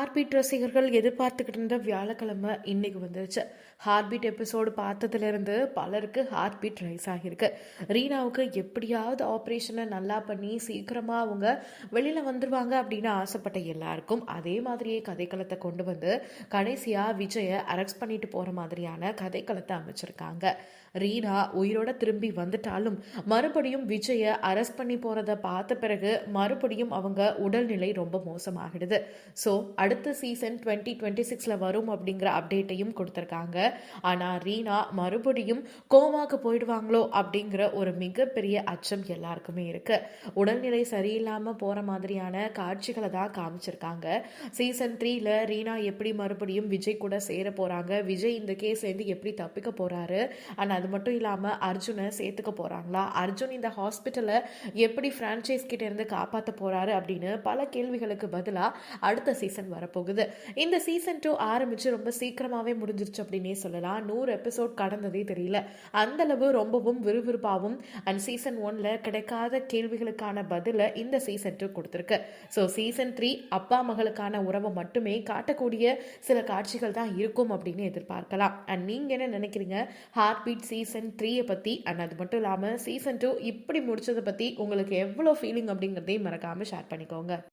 Heartbeat ரசிகர்கள் எதிர்பார்த்துக்கிட்டு இருந்த வியாழக்கிழமை இன்னைக்கு வந்துருச்சு. ஹார்ட்பீட் எபிசோடு பார்த்ததுலேருந்து பலருக்கு ஹார்ட்பீட் ரைஸ் ஆகியிருக்கு. ரீனாவுக்கு எப்படியாவது ஆப்ரேஷனை நல்லா பண்ணி சீக்கிரமாக அவங்க வெளியில் வந்துடுவாங்க அப்படின்னு ஆசைப்பட்ட எல்லாருக்கும் அதே மாதிரியே கதைக்களத்தை கொண்டு வந்து கடைசியாக விஜயை அரெஸ்ட் பண்ணிட்டு போகிற மாதிரியான கதைக்களத்தை அமைச்சிருக்காங்க. ரீனா உயிரோட திரும்பி வந்துட்டாலும் மறுபடியும் விஜயை அரெஸ்ட் பண்ணி போகிறத பார்த்த பிறகு மறுபடியும் அவங்க உடல்நிலை ரொம்ப மோசமாகிடுது. ஸோ அடுத்த சீசன் 2026 வரும் அப்படிங்கிற அப்டேட்டையும் கொடுத்துருக்காங்க. ஆனால் ரீனா மறுபடியும் கோமாக்கு போயிடுவாங்களோ அப்படிங்கிற ஒரு மிகப்பெரிய அச்சம் எல்லாருக்குமே இருக்கு. உடல்நிலை சரியில்லாமல் போகிற மாதிரியான காட்சிகளை தான் காமிச்சிருக்காங்க. சீசன் 3ல ரீனா எப்படி மறுபடியும் விஜய் கூட சேர போகிறாங்க, விஜய் இந்த கேஸ்லேருந்து எப்படி தப்பிக்க போகிறாரு, ஆனால் அது மட்டும் இல்லாமல் அர்ஜுனை சேர்த்துக்க போகிறாங்களா, அர்ஜுன் இந்த ஹாஸ்பிட்டலை எப்படி ஃப்ரான்ச்சைஸ் கிட்ட இருந்து காப்பாற்ற போகிறாரு அப்படின்னு பல கேள்விகளுக்கு பதிலாக அடுத்த சீசன் வரப்போகுது. இந்த சீசன் 2 ஆரம்பிச்சு ரொம்ப சீக்கிரமாகவே முடிஞ்சிருச்சு அப்படின்னே சொல்லலாம். 100 எபிசோட் கடந்ததே தெரியல. அந்தளவு ரொம்பவும் விறுவிறுப்பாகவும் அண்ட் சீசன் 1ல கிடைக்காத கேள்விகளுக்கான பதிலை இந்த சீசன் 2 கொடுத்துருக்கு. ஸோ சீசன் 3 அப்பா மகளுக்கான உறவை மட்டுமே காட்டக்கூடிய சில காட்சிகள் தான் இருக்கும் அப்படின்னு எதிர்பார்க்கலாம். அண்ட் நீங்கள் என்ன நினைக்கிறீங்க ஹார்ட் பீட் சீசன் 3 பற்றி? அண்ட் அது மட்டும் இல்லாமல் சீசன் 2 இப்படி முடிச்சதை பற்றி உங்களுக்கு எவ்வளோ ஃபீலிங் அப்படிங்கிறதையும் மறக்காமல் ஷேர் பண்ணிக்கோங்க.